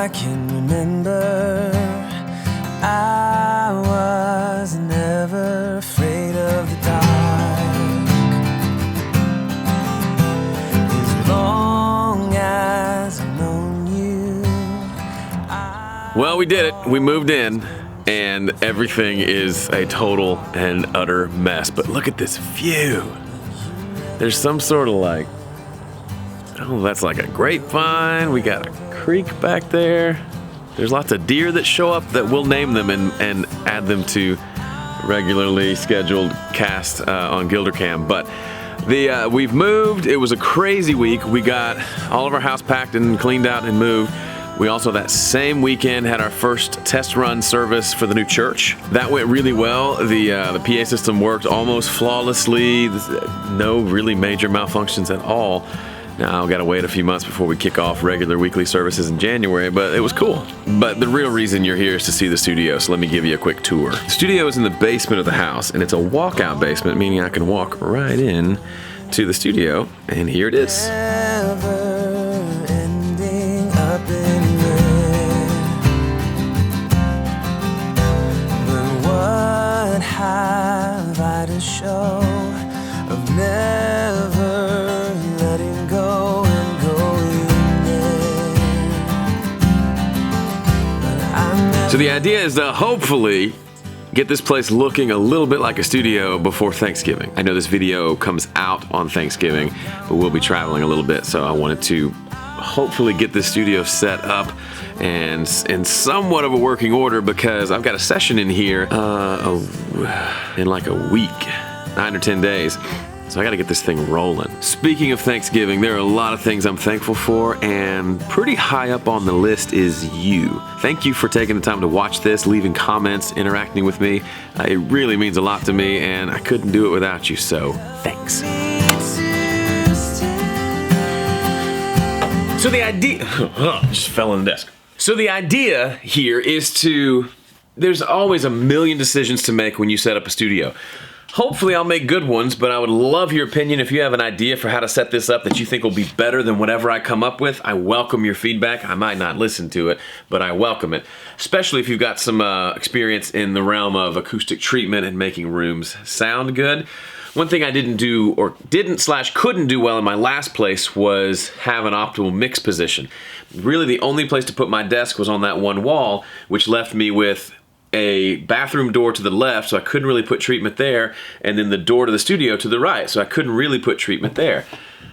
I can remember, I was never afraid of the dark. As long as I've known you. Well, we did it. We moved in, and everything is a total and utter mess. But look at this view. There's some sort of like, oh, that's like a grapevine. We got a creek back there. There's lots of deer that show up that we'll name them and add them to regularly scheduled cast on GilderCam. But we've moved. It was a crazy week. We got all of our house packed and cleaned out and moved. We also, that same weekend, had our first test run service for the new church. That went really well. The PA system worked almost flawlessly. No really major malfunctions at all. Now I've got to wait a few months before we kick off regular weekly services in January, but it was cool. But the real reason you're here is to see the studio, so let me give you a quick tour. The studio is in the basement of the house, and it's a walkout basement, meaning I can walk right in to the studio, and here it is. Never ending up in red. But what have I to show of never letting go and going there? So the idea is to hopefully get this place looking a little bit like a studio before Thanksgiving. I know this video comes out on Thanksgiving, but we'll be traveling a little bit, so I wanted to hopefully get this studio set up and in somewhat of a working order, because I've got a session in here in like a week, 9 or 10 days. So I gotta get this thing rolling. Speaking of Thanksgiving, there are a lot of things I'm thankful for, and pretty high up on the list is you. Thank you for taking the time to watch this, leaving comments, interacting with me. It really means a lot to me, and I couldn't do it without you, so thanks. So the idea, just fell on the desk. So the idea here is there's always a million decisions to make when you set up a studio. Hopefully I'll make good ones, but I would love your opinion. If you have an idea for how to set this up that you think will be better than whatever I come up with, I welcome your feedback. I might not listen to it, but I welcome it. Especially if you've got some experience in the realm of acoustic treatment and making rooms sound good. One thing I didn't do, or couldn't do well in my last place, was have an optimal mix position. Really the only place to put my desk was on that one wall, which left me with a bathroom door to the left, so I couldn't really put treatment there, and then the door to the studio to the right, so I couldn't really put treatment there.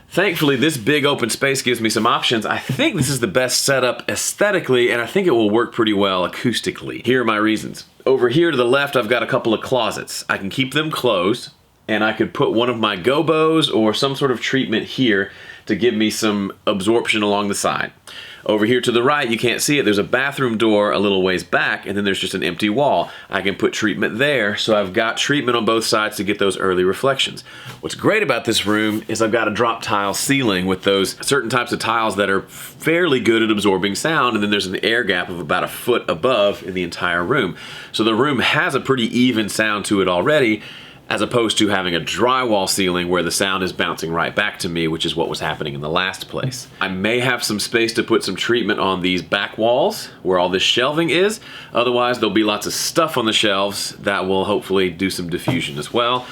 Thankfully, this big open space gives me some options. I think this is the best setup aesthetically, and I think it will work pretty well acoustically. Here are my reasons. Over here to the left, I've got a couple of closets. I can keep them closed, and I could put one of my gobos or some sort of treatment here to give me some absorption along the side. Over here to the right, you can't see it, there's a bathroom door a little ways back, and then there's just an empty wall. I can put treatment there, so I've got treatment on both sides to get those early reflections. What's great about this room is I've got a drop tile ceiling with those certain types of tiles that are fairly good at absorbing sound, and then there's an air gap of about a foot above in the entire room. So the room has a pretty even sound to it already, as opposed to having a drywall ceiling where the sound is bouncing right back to me, which is what was happening in the last place. I may have some space to put some treatment on these back walls where all this shelving is. Otherwise, there'll be lots of stuff on the shelves that will hopefully do some diffusion as well.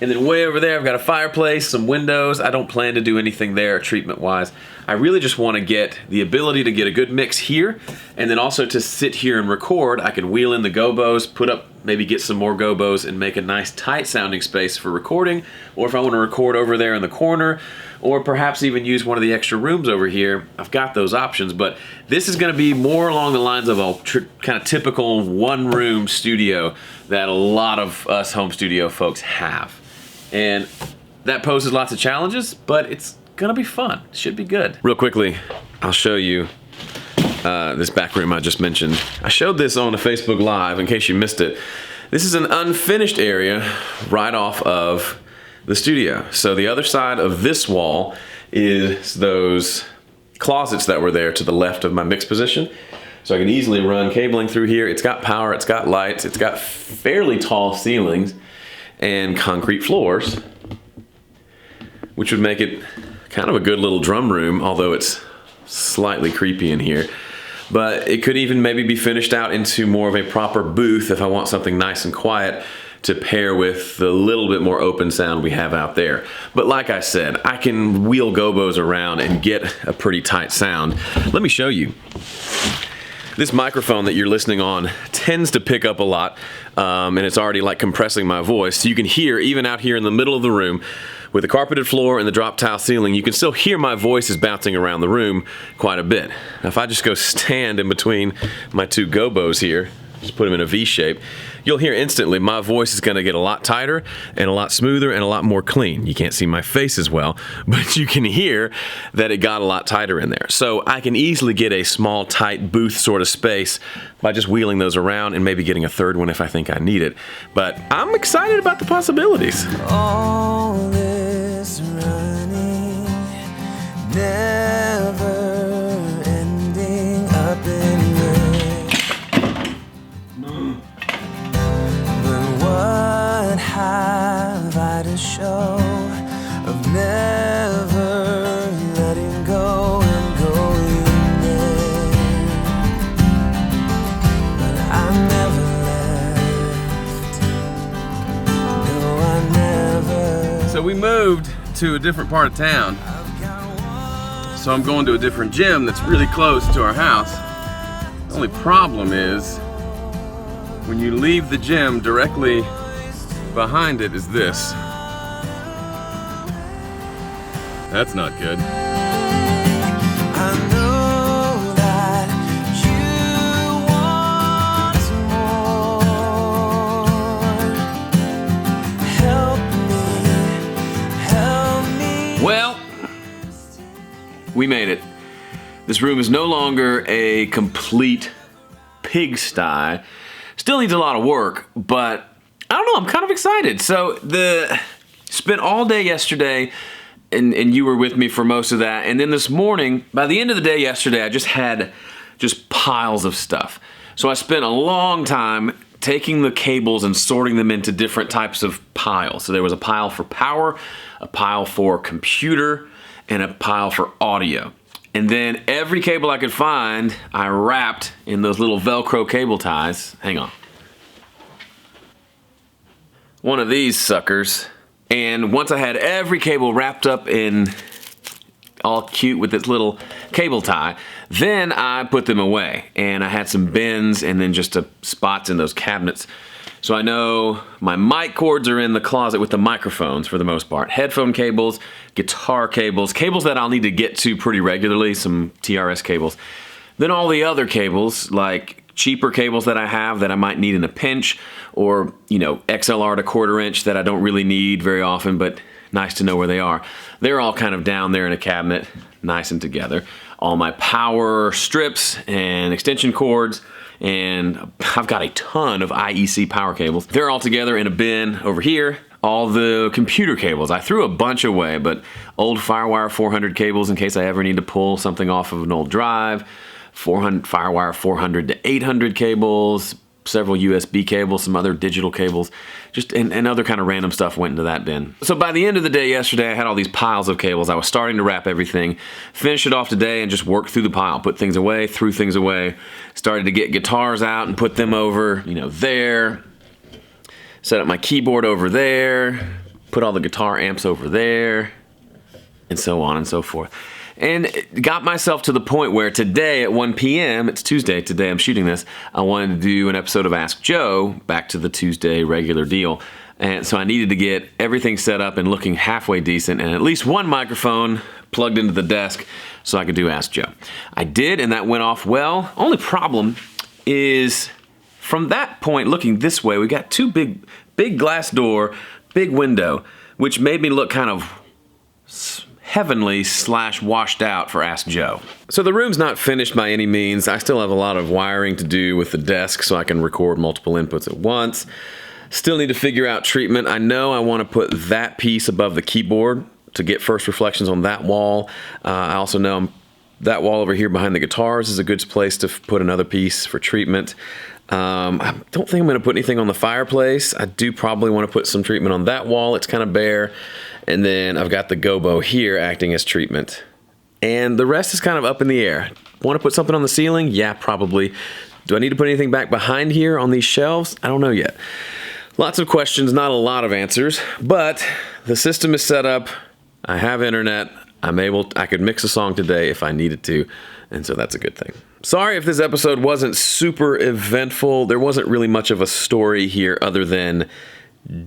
And then way over there, I've got a fireplace, some windows. I don't plan to do anything there treatment-wise. I really just want to get the ability to get a good mix here, and then also to sit here and record. I can wheel in the gobos, put up, maybe get some more gobos and make a nice tight sounding space for recording, or if I want to record over there in the corner, or perhaps even use one of the extra rooms over here, I've got those options. But this is going to be more along the lines of a kind of typical one-room studio that a lot of us home studio folks have. And that poses lots of challenges, but it's gonna be fun. It should be good. Real quickly, I'll show you this back room I just mentioned. I showed this on a Facebook Live in case you missed it. This is an unfinished area right off of the studio. So the other side of this wall is those closets that were there to the left of my mix position. So I can easily run cabling through here. It's got power, it's got lights, it's got fairly tall ceilings and concrete floors, which would make it kind of a good little drum room, although it's slightly creepy in here. but it could even maybe be finished out into more of a proper booth if I want something nice and quiet to pair with the little bit more open sound we have out there. But like I said, I can wheel gobos around and get a pretty tight sound. Let me show you. This microphone that you're listening on tends to pick up a lot, and it's already like compressing my voice. So you can hear, even out here in the middle of the room, with the carpeted floor and the drop tile ceiling, you can still hear my voice is bouncing around the room quite a bit. Now, if I just go stand in between my two gobos here, just put them in a V shape, you'll hear instantly my voice is going to get a lot tighter and a lot smoother and a lot more clean. You can't see my face as well, but you can hear that it got a lot tighter in there. So I can easily get a small, tight booth sort of space by just wheeling those around and maybe getting a third one if I think I need it. But I'm excited about the possibilities. All this running, never ending up in vain. But what have I to show of never letting go and going there? But I never left. No, I never. So we moved to a different part of town. So I'm going to a different gym that's really close to our house. The only problem is when you leave the gym, directly behind it is this. That's not good. I know that you want more. Help me. Well, we made it. This room is no longer a complete pigsty. Still needs a lot of work, but I don't know, I'm kind of excited. So spent all day yesterday, and you were with me for most of that. And then this morning, by the end of the day yesterday, I just had piles of stuff. So I spent a long time taking the cables and sorting them into different types of piles. So there was a pile for power, a pile for computer, and a pile for audio. And then every cable I could find, I wrapped in those little Velcro cable ties. Hang on. One of these suckers. And once I had every cable wrapped up in all cute with its little cable tie, then I put them away. And I had some bins and then just spots in those cabinets. So I know my mic cords are in the closet with the microphones for the most part. Headphone cables, guitar cables, cables that I'll need to get to pretty regularly, some TRS cables. Then all the other cables, like cheaper cables that I have that I might need in a pinch, or, you know, XLR to 1/4 inch that I don't really need very often, but nice to know where they are. They're all kind of down there in a cabinet, nice and together. All my power strips and extension cords, and I've got a ton of IEC power cables. They're all together in a bin over here. All the computer cables, I threw a bunch away, but old FireWire 400 cables in case I ever need to pull something off of an old drive, FireWire 400 to 800 cables, several USB cables, some other digital cables, just and other kind of random stuff went into that bin. So by the end of the day yesterday, I had all these piles of cables. I was starting to wrap everything, finish it off today and just work through the pile, put things away, threw things away, started to get guitars out and put them over, you know, there, set up my keyboard over there, put all the guitar amps over there, and so on and so forth. And got myself to the point where today at 1 p.m., it's Tuesday, today I'm shooting this, I wanted to do an episode of Ask Joe, back to the Tuesday regular deal. And so I needed to get everything set up and looking halfway decent and at least one microphone plugged into the desk so I could do Ask Joe. I did, and that went off well. Only problem is from that point looking this way, we got two big glass door, big window, which made me look kind of heavenly / washed out for Ask Joe. So the room's not finished by any means. I still have a lot of wiring to do with the desk so I can record multiple inputs at once. Still need to figure out treatment. I know I want to put that piece above the keyboard to get first reflections on that wall. I also know that wall over here behind the guitars is a good place to put another piece for treatment. I don't think I'm going to put anything on the fireplace. I do probably want to put some treatment on that wall. It's kind of bare. And then I've got the gobo here acting as treatment. and the rest is kind of up in the air. Want to put something on the ceiling? Yeah, probably. Do I need to put anything back behind here on these shelves? I don't know yet. Lots of questions, not a lot of answers, but the system is set up. I have internet. I could mix a song today if I needed to, and so that's a good thing. Sorry if this episode wasn't super eventful. There wasn't really much of a story here other than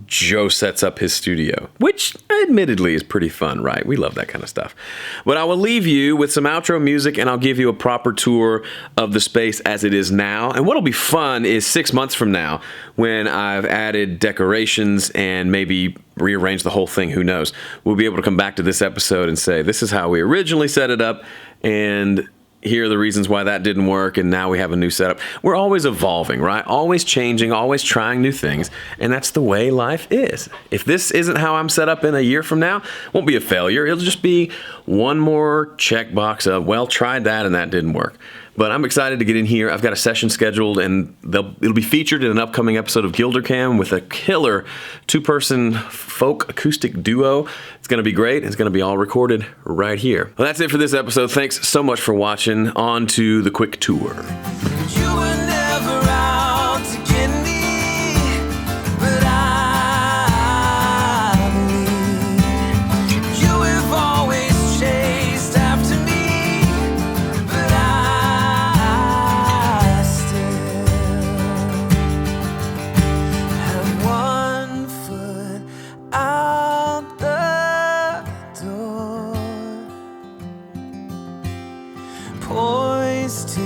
Joe sets up his studio, which admittedly is pretty fun, right? We love that kind of stuff. But I will leave you with some outro music, and I'll give you a proper tour of the space as it is now. And what'll be fun is 6 months from now, when I've added decorations and maybe rearranged the whole thing, who knows? We'll be able to come back to this episode and say, this is how we originally set it up, and here are the reasons why that didn't work, and now we have a new setup. We're always evolving, right? Always changing, always trying new things, and that's the way life is. If this isn't how I'm set up in a year from now, it won't be a failure. It'll just be one more checkbox of, well, tried that and that didn't work. But I'm excited to get in here. I've got a session scheduled, and it'll be featured in an upcoming episode of GilderCam with a killer 2-person folk acoustic duo. It's going to be great. It's going to be all recorded right here. Well, that's it for this episode. Thanks so much for watching. On to the quick tour. You were never out to get me, but I believe you have always chased after me, but I still have one foot out the door, poised to